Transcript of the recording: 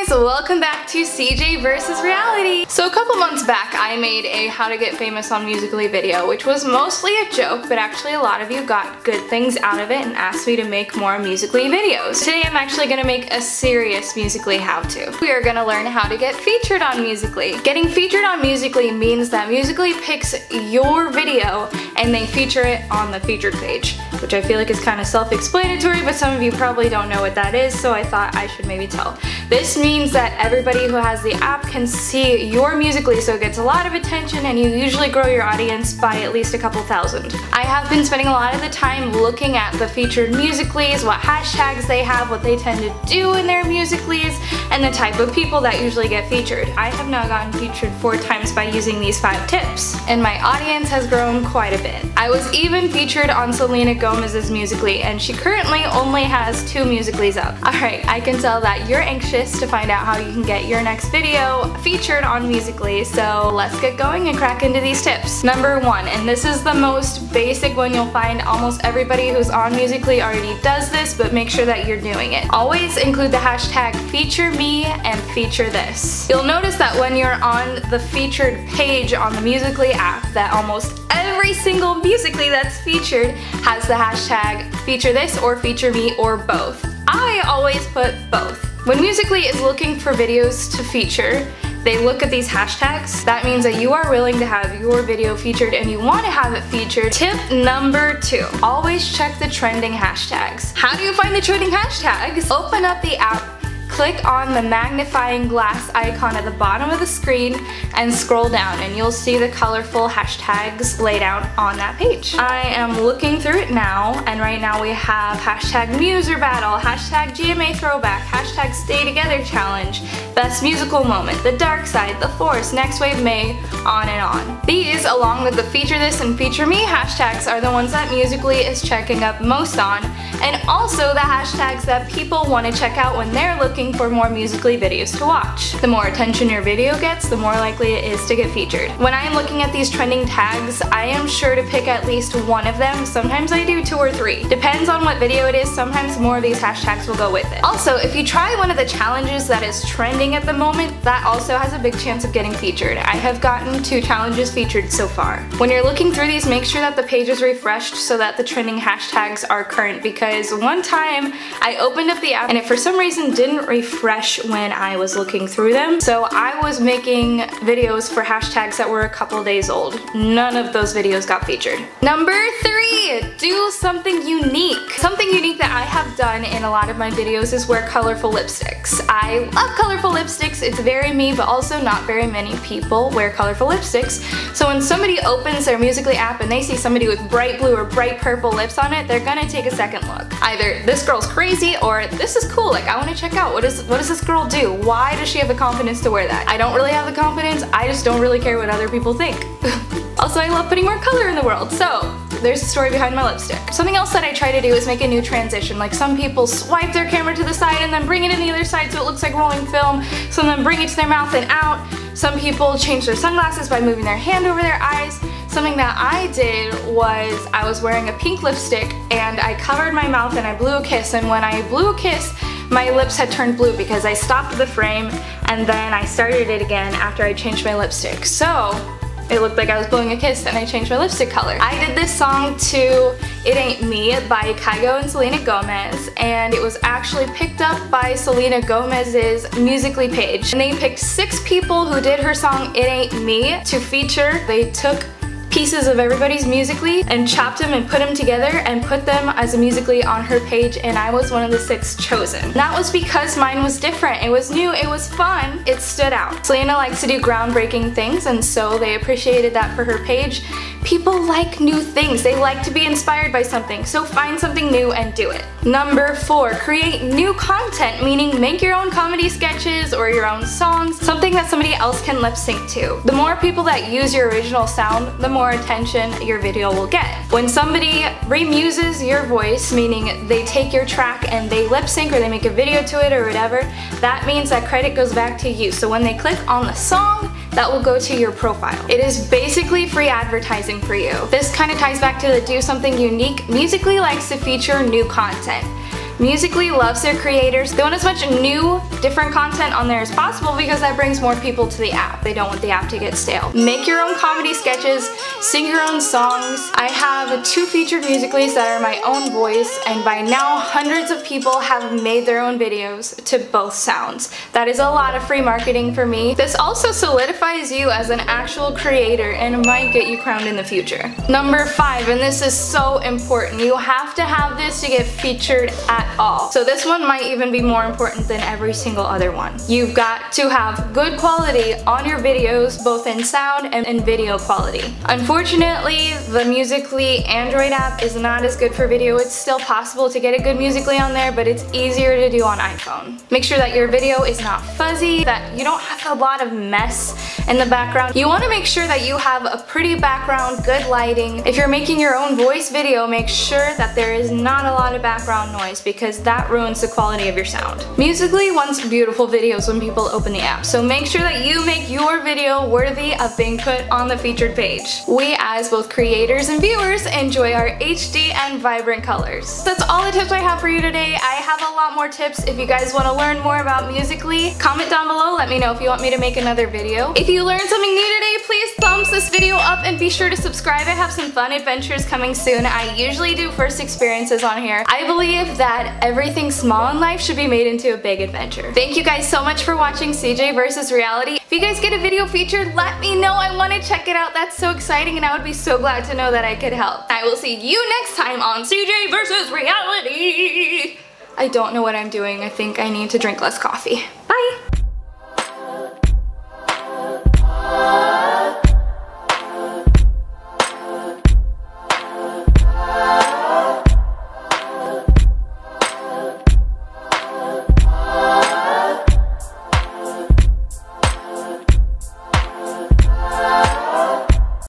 guys, welcome back to CJ vs. Reality. So a couple months back I made a how to get famous on Musical.ly video, which was mostly a joke, but actually a lot of you got good things out of it and asked me to make more Musical.ly videos. Today I'm actually going to make a serious Musical.ly how-to. We are going to learn how to get featured on Musical.ly. Getting featured on Musical.ly means that Musical.ly picks your video and they feature it on the featured page, which I feel like is kind of self-explanatory, but some of you probably don't know what that is, so I thought I should maybe tell. This means that everybody who has the app can see your Musical.ly, so it gets a lot of attention and you usually grow your audience by at least a couple thousand. I have been spending a lot of the time looking at the featured Musical.lys, what hashtags they have, what they tend to do in their Musical.lys, and the type of people that usually get featured. I have now gotten featured 4 times by using these 5 tips, and my audience has grown quite a bit. I was even featured on Selena Gomez's Musical.ly, and she currently only has 2 Musical.lys up. Alright, I can tell that you're anxious to find out how you can get your next video featured on Musical.ly, so let's get going and crack into these tips. Number 1, and this is the most basic one you'll find. Almost everybody who's on Musical.ly already does this, but make sure that you're doing it. Always include the hashtag FeatureMe and feature this. You'll notice that when you're on the featured page on the Musical.ly app that almost every single Musical.ly that's featured has the hashtag feature this or feature me or both. I always put both. When Musical.ly is looking for videos to feature, they look at these hashtags. That means that you are willing to have your video featured and you want to have it featured. Tip number 2, always check the trending hashtags. How do you find the trending hashtags? Open up the app, click on the magnifying glass icon at the bottom of the screen and scroll down and you'll see the colorful hashtags laid out on that page. I am looking through it now, and right now we have hashtag Muser battle, hashtag GMA throwback, hashtag stay together challenge, best musical moment, the dark side, the force, next wave May, on and on. These, along with the feature this and feature me hashtags, are the ones that Musical.ly is checking up most on, and also the hashtags that people want to check out when they're looking for more Musical.ly videos to watch. The more attention your video gets, the more likely it is to get featured. When I am looking at these trending tags, I am sure to pick at least one of them. Sometimes I do 2 or 3. Depends on what video it is, sometimes more of these hashtags will go with it. Also, if you try one of the challenges that is trending at the moment, that also has a big chance of getting featured. I have gotten 2 challenges featured so far. When you're looking through these, make sure that the page is refreshed so that the trending hashtags are current, because one time I opened up the app and it for some reason didn't refresh when I was looking through them. So I was making videos for hashtags that were a couple days old. None of those videos got featured. Number 3, do something unique. Something unique that I have done in a lot of my videos is wear colorful lipsticks. I love colorful lipsticks. It's very me, but also not very many people wear colorful lipsticks. So when somebody opens their Musical.ly app and they see somebody with bright blue or bright purple lips on it, they're gonna take a second look. Either this girl's crazy or this is cool, like I want to check out what does this girl do? Why does she have the confidence to wear that? I don't really have the confidence, I just don't really care what other people think. Also, I love putting more color in the world, so there's a story behind my lipstick. Something else that I try to do is make a new transition. Like some people swipe their camera to the side and then bring it in the other side so it looks like rolling film. Some of them bring it to their mouth and out. Some people change their sunglasses by moving their hand over their eyes. Something that I did was I was wearing a pink lipstick and I covered my mouth and I blew a kiss, and when I blew a kiss, my lips had turned blue because I stopped the frame and then I started it again after I changed my lipstick. So it looked like I was blowing a kiss and I changed my lipstick color. I did this song to It Ain't Me by Kygo and Selena Gomez, and it was actually picked up by Selena Gomez's Musical.ly page. And they picked 6 people who did her song It Ain't Me to feature. They took pieces of everybody's Musical.ly and chopped them and put them together and put them as a Musical.ly on her page, and I was one of the 6 chosen. That was because mine was different. It was new, it was fun, it stood out. Selena likes to do groundbreaking things, and so they appreciated that for her page. People like new things, they like to be inspired by something, so find something new and do it. Number 4, create new content, meaning make your own comedy sketches or your own songs, something that somebody else can lip sync to. The more people that use your original sound, the more attention your video will get. When somebody remuses your voice, meaning they take your track and they lip sync or they make a video to it or whatever, that means that credit goes back to you. So when they click on the song, that will go to your profile. It is basically free advertising for you. This kind of ties back to the do something unique. Musical.ly likes to feature new content. Musical.ly loves their creators. They want as much new, different content on there as possible because that brings more people to the app. They don't want the app to get stale. Make your own comedy sketches, sing your own songs. I have 2 featured Musical.lys that are my own voice, and by now hundreds of people have made their own videos to both sounds. That is a lot of free marketing for me. This also solidifies you as an actual creator and might get you crowned in the future. Number 5, and this is so important, you have to have this to get featured at all. So this one might even be more important than every single other one. You've got to have good quality on your videos, both in sound and in video quality. Unfortunately, the Musical.ly Android app is not as good for video. It's still possible to get a good Musical.ly on there, but it's easier to do on iPhone. Make sure that your video is not fuzzy, that you don't have a lot of mess in the background. You want to make sure that you have a pretty background, good lighting. If you're making your own voice video, make sure that there is not a lot of background noise because that ruins the quality of your sound. Musical.ly wants beautiful videos when people open the app, so make sure that you make your video worthy of being put on the featured page. We, as both creators and viewers, enjoy our HD and vibrant colors. That's all the tips I have for you today. I have a lot more tips if you guys want to learn more about Musical.ly. Comment down below, let me know if you want me to make another video. If you learned something new today, please thumbs this video up and be sure to subscribe. I have some fun adventures coming soon. I usually do first experiences on here. I believe that everything small in life should be made into a big adventure. Thank you guys so much for watching CJ vs. Reality. If you guys get a video featured, let me know. I want to check it out. That's so exciting and I would be so glad to know that I could help. I will see you next time on CJ vs. Reality. I don't know what I'm doing. I think I need to drink less coffee. Bye!